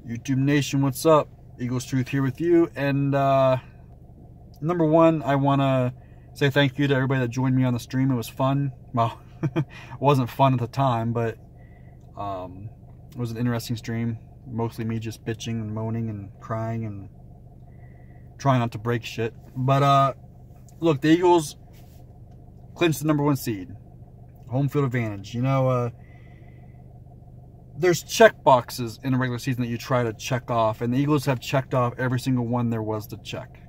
YouTube Nation, what's up? Eagles Truth here with you. And number one, I want to say thank you to everybody that joined me on the stream. It was fun. Well, it wasn't fun at the time, but it was an interesting stream. Mostly me just bitching and moaning and crying and trying not to break shit. But look, the Eagles clinched the #1 seed. Home field advantage. You know, there's check boxes in a regular season that you try to check off, and the Eagles have checked off every single one there was to check.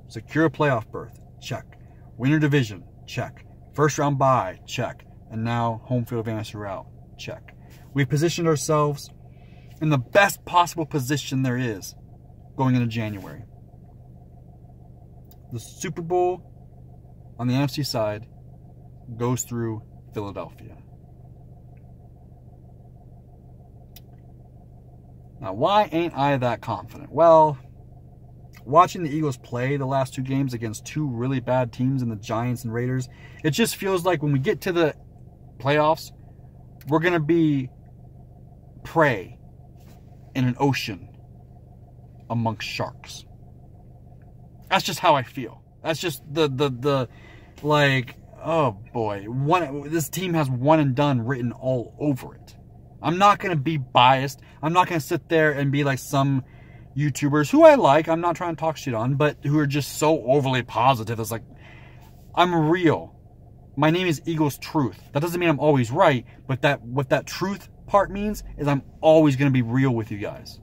Secure a playoff berth, check. Win your division, check. First round bye, check. And now home field advantage throughout, check. We've positioned ourselves in the best possible position there is going into January. The Super Bowl on the NFC side goes through Philadelphia. Now, why ain't I that confident? Well, watching the Eagles play the last two games against two really bad teams in the Giants and Raiders, it just feels like when we get to the playoffs, we're going to be prey in an ocean amongst sharks. That's just how I feel. That's just the like, oh boy, this team has one and done written all over it. I'm not going to be biased. I'm not going to sit there and be like some YouTubers who I like. I'm not trying to talk shit on, but who are just so overly positive. It's like, I'm real. My name is Eagles Truth. That doesn't mean I'm always right, but what that truth part means is I'm always going to be real with you guys.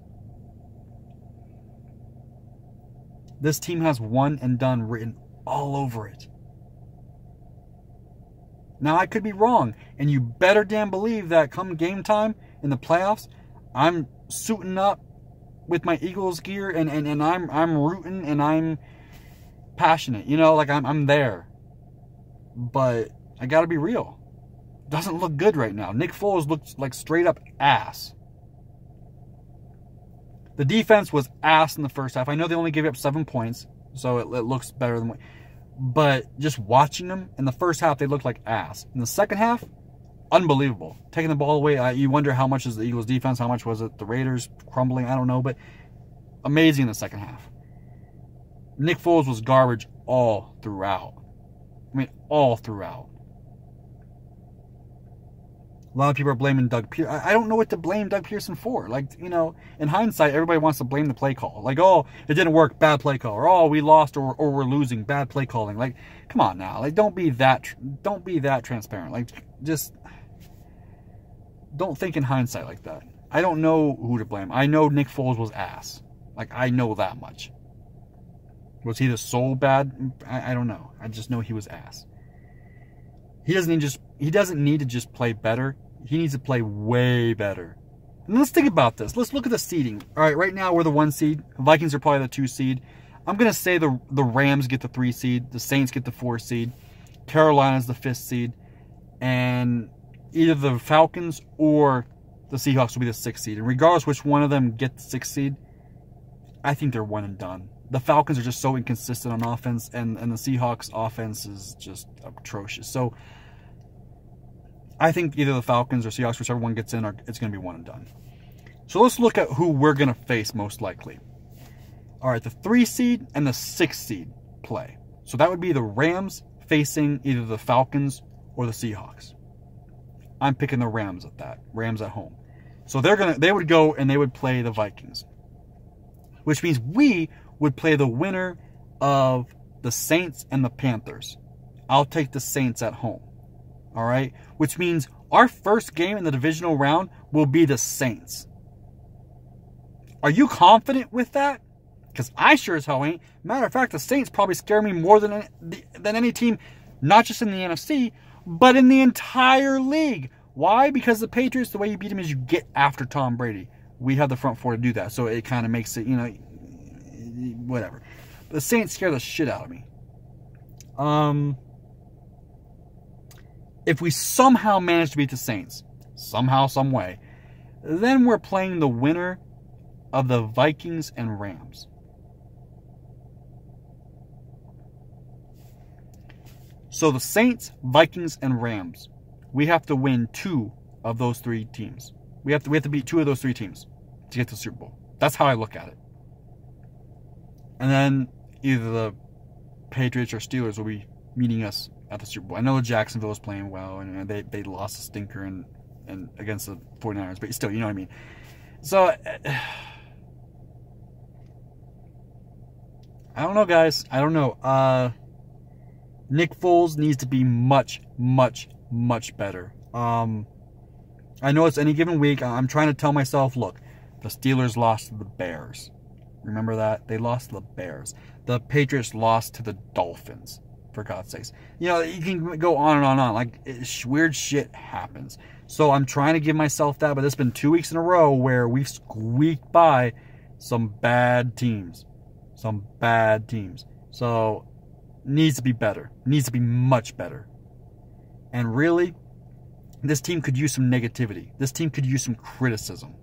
This team has one and done written all over it. Now, I could be wrong, and you better damn believe that come game time in the playoffs, I'm suiting up with my Eagles gear, and I'm rooting, and I'm passionate. You know, like I'm there. But I got to be real. Doesn't look good right now. Nick Foles looks like straight up ass. The defense was ass in the first half. I know they only gave up 7 points, so it looks better than what... But just watching them, in the first half, they looked like ass. In the second half, unbelievable. Taking the ball away, you wonder how much is the Eagles' defense, how much was it the Raiders crumbling, I don't know. But amazing in the second half. Nick Foles was garbage all throughout. I mean, all throughout. A lot of people are blaming Doug Pearson. I don't know what to blame Doug Pearson for. Like, you know, in hindsight, everybody wants to blame the play call. Like, oh, it didn't work, bad play call. Or, oh, we lost or we're losing, bad play calling. Like, come on now. Like, don't be that transparent. Like, just don't think in hindsight like that. I don't know who to blame. I know Nick Foles was ass. Like, I know that much. Was he the sole bad? I don't know. I just know he was ass. He doesn't need to just play better. He needs to play way better. And let's think about this. Let's look at the seeding. All right, right now we're the 1 seed. Vikings are probably the 2 seed. I'm going to say the Rams get the 3 seed. The Saints get the 4 seed. Carolina's the 5th seed. And either the Falcons or the Seahawks will be the 6th seed. And regardless which one of them gets the 6th seed, I think they're one and done. The Falcons are just so inconsistent on offense, and the Seahawks offense is just atrocious. So I think either the Falcons or Seahawks, whichever one gets in, it's going to be one and done. So let's look at who we're going to face most likely. All right, the 3 seed and the 6 seed play. So that would be the Rams facing either the Falcons or the Seahawks. I'm picking the Rams at that. Rams at home. So they would go and they would play the Vikings, which means we would play the winner of the Saints and the Panthers. I'll take the Saints at home. All right? Which means our first game in the divisional round will be the Saints. Are you confident with that? Because I sure as hell ain't. Matter of fact, the Saints probably scare me more than any team, not just in the NFC, but in the entire league. Why? Because the Patriots, the way you beat them is you get after Tom Brady. We have the front four to do that, so it kind of makes it, you know, whatever. The Saints scare the shit out of me. If we somehow manage to beat the Saints, somehow, some way, then we're playing the winner of the Vikings and Rams. So the Saints, Vikings, and Rams, we have to win 2 of those 3 teams. We have to beat 2 of those 3 teams to get to the Super Bowl. That's how I look at it. And then either the Patriots or Steelers will be meeting us at the Super Bowl. I know Jacksonville is playing well, and they lost a stinker and against the 49ers, but still, you know what I mean. So, I don't know, guys. I don't know. Nick Foles needs to be much, much, much better. I know it's any given week. I'm trying to tell myself, look, the Steelers lost to the Bears. Remember that? They lost to the Bears. The Patriots lost to the Dolphins, for God's sakes. You know, you can go on and on and on. Like, weird shit happens. So I'm trying to give myself that, but it's been 2 weeks in a row where we've squeaked by some bad teams. Some bad teams. So, needs to be better. Needs to be much better. And really, this team could use some negativity. This team could use some criticism.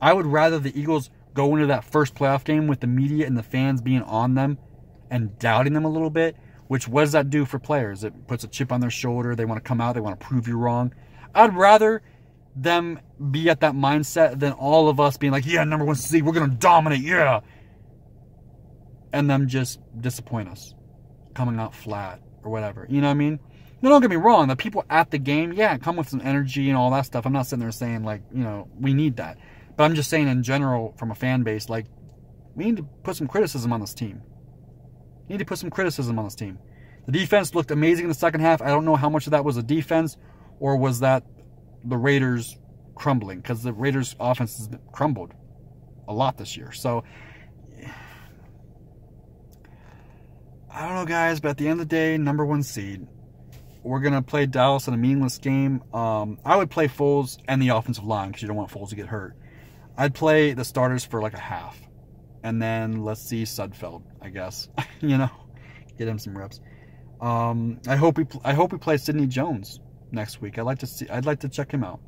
I would rather the Eagles go into that first playoff game with the media and the fans being on them and doubting them a little bit, which what does that do for players? It puts a chip on their shoulder. They want to come out. They want to prove you wrong. I'd rather them be at that mindset than all of us being like, yeah, number 1 seed, we're going to dominate, yeah. And them just disappoint us, coming out flat or whatever. You know what I mean? Now, don't get me wrong. The people at the game, yeah, come with some energy and all that stuff. I'm not sitting there saying, like, you know, we need that. But I'm just saying in general, from a fan base, like, we need to put some criticism on this team. We need to put some criticism on this team. The defense looked amazing in the second half. I don't know how much of that was the defense or was that the Raiders crumbling, because the Raiders' offense has crumbled a lot this year. So, I don't know, guys, but at the end of the day, number 1 seed. We're going to play Dallas in a meaningless game. I would play Foles and the offensive line because you don't want Foles to get hurt. I'd play the starters for like a half. And then let's see Sudfeld, I guess. You know, get him some reps. I hope we play Sidney Jones next week. I'd like to check him out.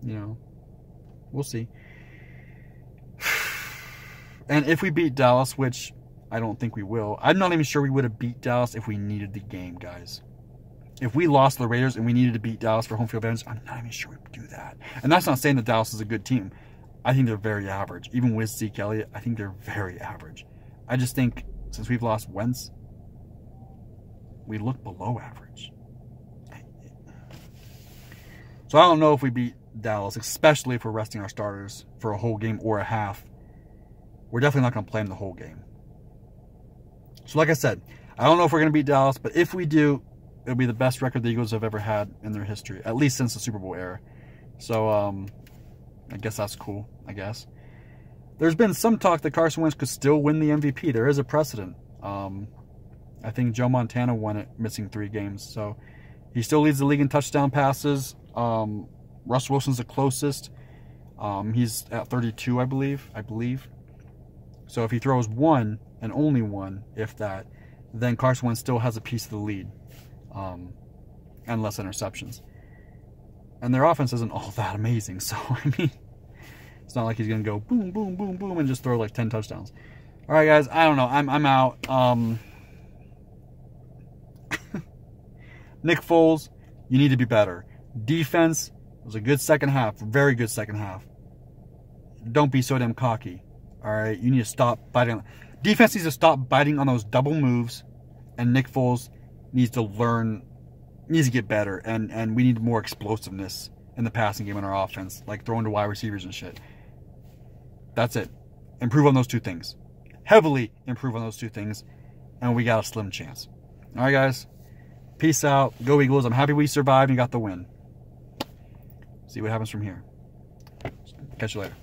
You know, we'll see. And if we beat Dallas, which I don't think we will, I'm not even sure we would have beat Dallas if we needed the game, guys. If we lost the Raiders and we needed to beat Dallas for home field advantage, I'm not even sure we'd do that. And that's not saying that Dallas is a good team. I think they're very average. Even with Zeke Elliott, I think they're very average. I just think since we've lost Wentz, we look below average. So I don't know if we beat Dallas, especially if we're resting our starters for a whole game or a half. We're definitely not going to play them the whole game. So like I said, I don't know if we're going to beat Dallas, but if we do, it'll be the best record the Eagles have ever had in their history, at least since the Super Bowl era. So I guess that's cool, I guess. There's been some talk that Carson Wentz could still win the MVP. There is a precedent. I think Joe Montana won it, missing 3 games. So he still leads the league in touchdown passes. Russell Wilson's the closest. He's at 32, I believe. So if he throws 1 and only 1, if that, then Carson Wentz still has a piece of the lead, and less interceptions. And their offense isn't all that amazing, so I mean, it's not like he's gonna go boom, boom, boom, boom, and just throw like 10 touchdowns. All right, guys, I don't know. I'm out. Nick Foles, you need to be better. Defense was a good second half, very good second half. Don't be so damn cocky. All right, you need to stop biting. Defense needs to stop biting on those double moves, and Nick Foles needs to get better, and we need more explosiveness in the passing game in our offense, like throwing to wide receivers and shit. That's it. Improve on those 2 things. Heavily improve on those 2 things, and we got a slim chance. All right, guys. Peace out. Go Eagles. I'm happy we survived and got the win. See what happens from here. Catch you later.